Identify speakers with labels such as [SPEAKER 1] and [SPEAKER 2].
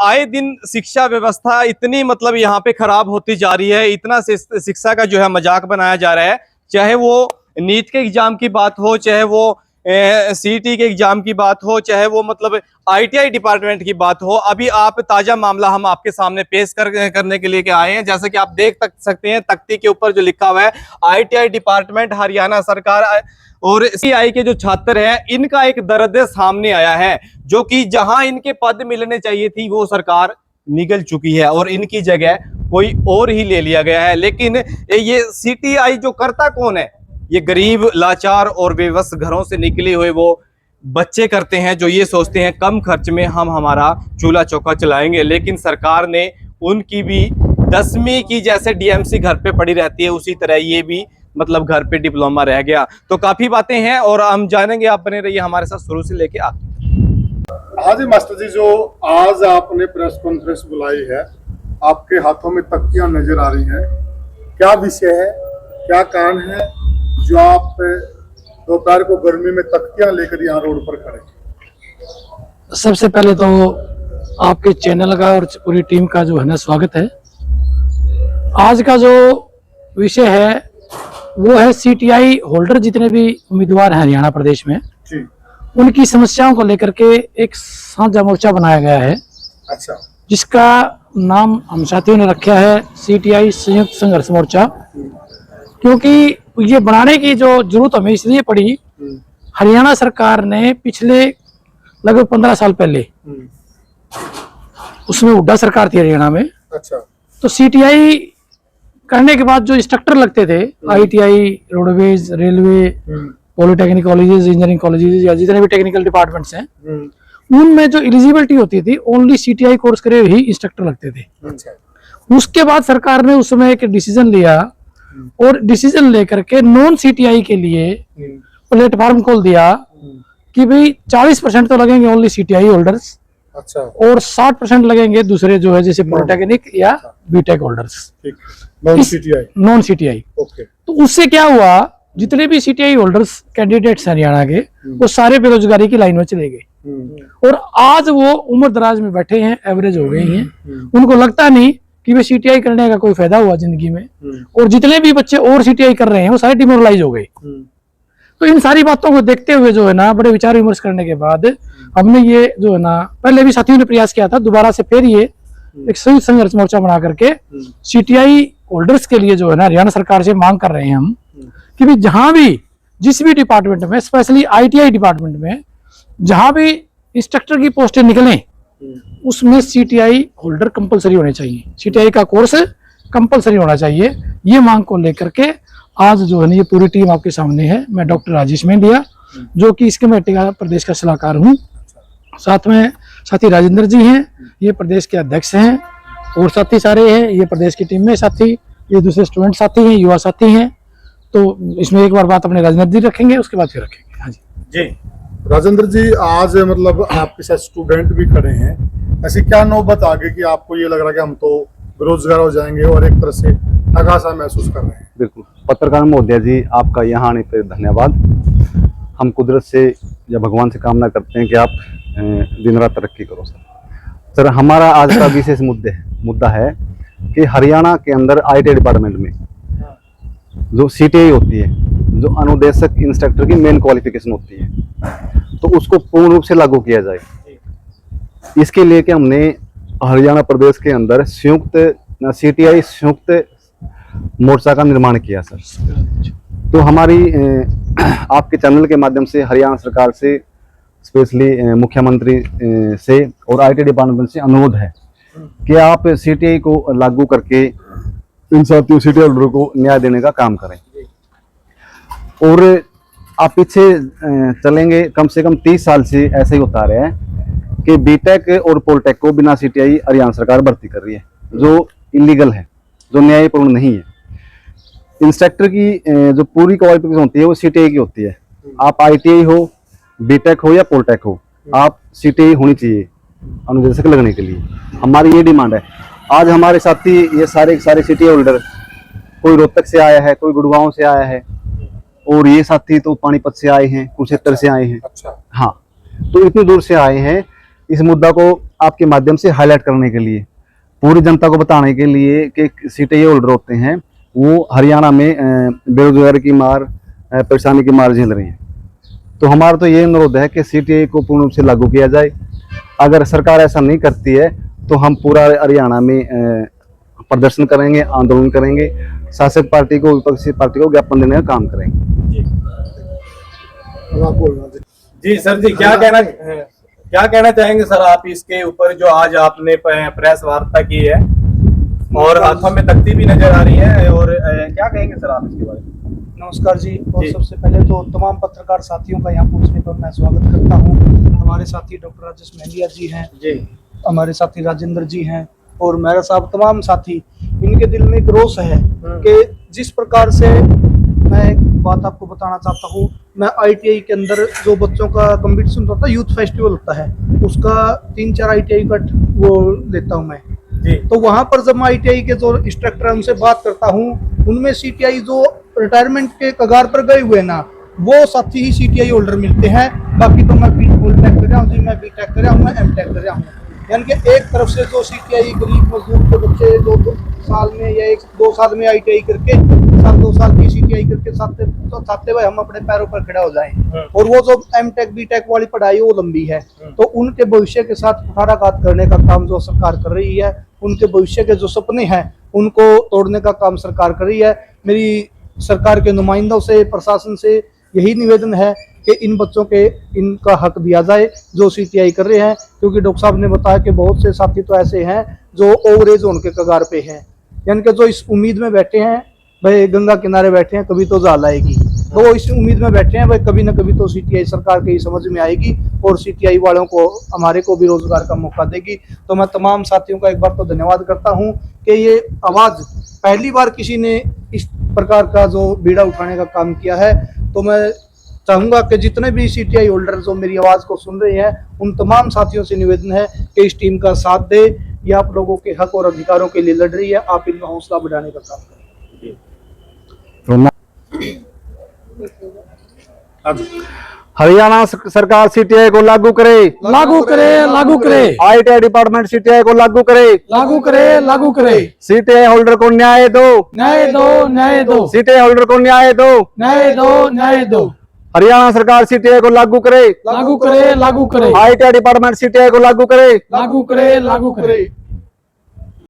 [SPEAKER 1] आए दिन शिक्षा व्यवस्था इतनी मतलब यहाँ पे खराब होती जा रही है, इतना शिक्षा का जो है मजाक बनाया जा रहा है। चाहे वो नीट के एग्जाम की बात हो, चाहे वो सीईटी के एग्जाम की बात हो, चाहे वो मतलब आईटीआई डिपार्टमेंट की बात हो। अभी आप ताजा मामला हम आपके सामने पेश करने के लिए के आए हैं। जैसा कि आप देख सकते हैं तख्ती के ऊपर जो लिखा हुआ है आईटीआई डिपार्टमेंट हरियाणा सरकार, और सीआई के जो छात्र हैं इनका एक दर्द सामने आया है, जो कि जहां इनके पद मिलने चाहिए थी वो सरकार निगल चुकी है और इनकी जगह कोई और ही ले लिया गया है। लेकिन ये सीटीआई जो करता कौन है? ये गरीब, लाचार और बेबस घरों से निकले हुए वो बच्चे करते हैं, जो ये सोचते हैं कम खर्च में हम हमारा चूल्हा चौका चलाएंगे। लेकिन सरकार ने उनकी भी 10वीं की जैसे डीएमसी घर पे पड़ी रहती है, उसी तरह ये भी मतलब घर पे डिप्लोमा रह गया। तो काफी बातें हैं और हम जानेंगे, आप बने रहिए हमारे साथ शुरू से लेके आखिर।
[SPEAKER 2] हाँ जी मास्टर जी, जो आज आपने प्रेस कॉन्फ्रेंस बुलाई है, आपके हाथों में तख्तियां नजर आ रही हैं, क्या विषय है, क्या कारण है जो आप दोपहर को गर्मी में तख्तियां लेकर यहाँ रोड पर खड़े?
[SPEAKER 3] सबसे पहले तो आपके चैनल का और पूरी टीम का जो है ना स्वागत है। आज का जो विषय है वो है सीटीआई होल्डर जितने भी उम्मीदवार हैं हरियाणा प्रदेश में
[SPEAKER 2] जी,
[SPEAKER 3] उनकी समस्याओं को लेकर के एक साझा मोर्चा बनाया गया है।
[SPEAKER 2] अच्छा,
[SPEAKER 3] जिसका नाम हम साथियों ने रखा है सीटीआई संयुक्त संघर्ष मोर्चा। क्योंकि ये बनाने की जो जरूरत हमें इसलिए पड़ी, हरियाणा सरकार ने पिछले लगभग 15 साल पहले, उसमें हुड्डा सरकार थी हरियाणा में,
[SPEAKER 2] अच्छा,
[SPEAKER 3] तो सीटीआई करने के बाद जो इंस्ट्रक्टर लगते थे ITI, roadways, railway, polytechnic colleges, engineering colleges या जितने भी टेक्निकल डिपार्टमेंट्स हैं, उनमें जो एलिजिबिलिटी होती थी ओनली सीटीआई कोर्स करे ही इंस्ट्रक्टर लगते थे।
[SPEAKER 2] अच्छा।
[SPEAKER 3] उसके बाद सरकार ने उस समय एक डिसीजन लिया और डिसीजन लेकर के नॉन सीटीआई के लिए प्लेटफॉर्म खोल दिया कि भाई 40% तो लगेंगे ओनली सीटीआई होल्डर्स,
[SPEAKER 2] अच्छा,
[SPEAKER 3] और 60% लगेंगे दूसरे जो है जैसे पॉलिटेक्निक या BTech holders,
[SPEAKER 2] non CTI.
[SPEAKER 3] Non CTI.
[SPEAKER 2] Okay.
[SPEAKER 3] तो उससे क्या हुआ, जितने भी सीटीआई होल्डर्स कैंडिडेट्स हरियाणा के वो सारे बेरोजगारी की लाइन में चले गए और आज वो उम्र दराज में बैठे हैं, एवरेज हो गए हैं। उनको लगता नहीं कि वे सीटीआई करने का कोई फायदा हुआ जिंदगी में, और जितने भी बच्चे और सीटीआई कर रहे हैं वो सारे डिमोरलाइज हो गए। तो इन सारी बातों को देखते हुए जो है ना, बड़े विचार विमर्श करने के बाद हमने ये जो है ना, पहले भी साथियों ने प्रयास किया था, दोबारा से फिर ये एक संयुक्त संघर्ष मोर्चा बना करके सीटीआई होल्डर्स के लिए जो है ना हरियाणा सरकार से मांग कर रहे हैं हम कि भी जहां भी जिस भी डिपार्टमेंट में, स्पेशली आईटीआई डिपार्टमेंट में जहां भी इंस्ट्रक्टर की पोस्टें निकलें उसमें सीटीआई होल्डर कंपलसरी होने चाहिए, सीटीआई का कोर्स कंपलसरी होना चाहिए। ये मांग को लेकर के आज जो है ना ये पूरी टीम आपके सामने है। मैं डॉक्टर राजेश मेंढिया जो कि इस कमेटी का प्रदेश का सलाहकार हूँ, साथ में साथी राजेंद्र जी हैं, ये प्रदेश के अध्यक्ष हैं, और साथी सारे हैं ये प्रदेश की टीम में साथी, ये दूसरे स्टूडेंट साथी हैं, युवा साथी हैं। तो इसमें एक बार बात अपने राजेंद्र जी रखेंगे, उसके बाद फिर रखेंगे। हाँ जी
[SPEAKER 2] राजेंद्र जी, आज मतलब आपके साथ स्टूडेंट भी खड़े हैं, ऐसी क्या नौबत आ गई कि आपको ये लग रहा है कि हम तो बेरोजगार हो जाएंगे और एक तरह से ठगा सा महसूस कर रहे हैं? बिल्कुल,
[SPEAKER 4] पत्रकार महोदय जी, आपका यहाँ आने पर धन्यवाद। हम कुदरत से या भगवान से कामना करते हैं कि आप दिन रात तरक्की करो सर। हमारा आज का विशेष मुद्दा है कि हरियाणा के अंदर आईटीआई डिपार्टमेंट में जो सीटीआई होती है, जो अनुदेशक इंस्ट्रक्टर की मेन क्वालिफिकेशन होती है, तो उसको पूर्ण रूप से लागू किया जाए। इसके लिए कि हमने हरियाणा प्रदेश के अंदर सीटीआई संयुक्त मोर्चा का निर्माण किया सर। तो हमारी आपके चैनल के माध्यम से हरियाणा सरकार से, स्पेशली मुख्यमंत्री से और आईटी डिपार्टमेंट से अनुरोध है कि आप सीटीआई को लागू करके इन साथियों सीटीआई होल्डरों को न्याय देने का काम करें। और आप पीछे चलेंगे, कम से कम 30 साल से ऐसे ही होता रहा है कि बीटेक और पॉलिटेक को बिना सीटीआई हरियाणा सरकार भर्ती कर रही है, जो इलीगल है, जो न्यायपूर्ण नहीं है। इंस्ट्रक्टर की जो पूरी क्वालिफिकेशन होती है वो सीटीआई की होती है। आप आईटीआई हो, बीटेक हो या पॉलिटेक हो, आप सीटीआई होनी चाहिए अनुदेशक लगने के लिए। हमारी ये डिमांड है। आज हमारे साथी ये सारे सीटीआई होल्डर, कोई रोहतक से आया है, कोई गुड़गांव से आया है, और ये साथी तो पानीपत से आए हैं, कुरुक्षेत्र से आए हैं।
[SPEAKER 2] अच्छा।
[SPEAKER 4] हाँ, तो इतनी दूर से आए हैं। इस मुद्दा को आपके माध्यम से हाईलाइट करने के लिए, पूरी जनता को बताने के लिए कि सीटीआई होल्डर होते हैं वो हरियाणा में बेरोजगारी की मार, परेशानी की मार झेल रही हैं। तो हमारा तो ये अनुरोध है कि सीटीआई को पूर्ण रूप से लागू किया जाए। अगर सरकार ऐसा नहीं करती है तो हम पूरा हरियाणा में प्रदर्शन करेंगे, आंदोलन करेंगे, शासक पार्टी को, विपक्षी पार्टी को ज्ञापन देने का काम करेंगे।
[SPEAKER 2] आप बोलना
[SPEAKER 1] जी सर जी, क्या कहना चाहेंगे सर आप इसके ऊपर जो आज आपने प्रेस वार्ता की है और हाथों में तख्ती भी नजर आ रही है, और क्या कहेंगे सर आप इसके बारे में?
[SPEAKER 5] नमस्कार जी। और
[SPEAKER 1] जी।
[SPEAKER 5] सबसे पहले तो तमाम पत्रकार साथियों का यहाँ पहुँचने पर मैं स्वागत करता हूँ। हमारे साथी डॉक्टर राजेश मेहंदिया जी हैं
[SPEAKER 1] जी,
[SPEAKER 5] हमारे साथी राजेंद्र जी हैं और मेहरा साहब, तमाम साथी, इनके दिल में एक रोष है कि जिस प्रकार से, मैं एक बात आपको बताना चाहता हूँ, मैं ITI के अंदर जो बच्चों का कंपटीशन होता है, यूथ फेस्टिवल होता है, उसका 3-4 ITI का वो लेता हूँ मैं।
[SPEAKER 1] जी,
[SPEAKER 5] तो वहां पर जब मैं ITI के जो इंस्ट्रक्टर हैं उनसे बात करता हूँ, उनमें CTI जो रिटायरमेंट के कगार पर गए हुए ना, वो साथी ही CTI होल्डर मिलते हैं। बाकी तो मैं B.Tech कर रहा हूँ जी, मैं B.Tech कर रहा हूँ, मैं M.Tech कर रहा हूँ। यानी कि एक तरफ से जो CTI गरीब मजदूर के बच्चे 2 साल में या 1-2 साल में ITI करके, 2 साल की CTI करके चाहते हुए हम अपने पैरों पर खड़ा हो जाएं। और वो जो M.Tech B.Tech वाली पढ़ाई वो लंबी है, तो उनके भविष्य के साथ कुठाराघात करने का काम जो सरकार कर रही है, उनके भविष्य के जो सपने हैं उनको तोड़ने का काम सरकार कर रही है। मेरी सरकार के नुमाइंदों से, प्रशासन से यही निवेदन है कि इन बच्चों के इनका हक दिया जाए जो CTI कर रहे हैं, क्योंकि डॉक्टर साहब ने बताया कि बहुत से साथी तो ऐसे हैं जो ओवरेज होने के कगार पे हैं, यानी कि जो इस उम्मीद में बैठे हैं, भाई गंगा किनारे बैठे हैं कभी तो जाल आएगी, तो वो इस उम्मीद में बैठे हैं भाई कभी ना कभी तो CTI सरकार के ही समझ में आएगी और CTI वालों को, हमारे को भी रोजगार का मौका देगी। तो मैं तमाम साथियों का एक बार तो धन्यवाद करता हूँ कि ये आवाज़ पहली बार किसी ने इस प्रकार का जो बीड़ा उठाने का काम किया है। तो मैं चाहूँगा कि जितने भी CTI होल्डर जो मेरी आवाज़ को सुन रहे हैं, उन तमाम साथियों से निवेदन है कि इस टीम का साथ दे। ये आप लोगों के हक और अधिकारों के लिए लड़ रही है, आप इनका हौसला बढ़ाने का काम करें।
[SPEAKER 4] तो मैं हरियाणा सरकार CTI को लागू करे,
[SPEAKER 3] लागू करे, लागू करे,
[SPEAKER 4] ITI डिपार्टमेंट CTI को लागू करे,
[SPEAKER 3] लागू करे, लागू करे,
[SPEAKER 4] CTI होल्डर को न्याय दो,
[SPEAKER 3] न्याय दो, न्याय दो,
[SPEAKER 4] CTI होल्डर को न्याय दो,
[SPEAKER 3] न्याय दो, न्याय दो,
[SPEAKER 4] हरियाणा सरकार CTI को लागू करे,
[SPEAKER 3] लागू करे, लागू करे,
[SPEAKER 4] ITI डिपार्टमेंट CTI को लागू करे।
[SPEAKER 3] लागू करे, लागू करे।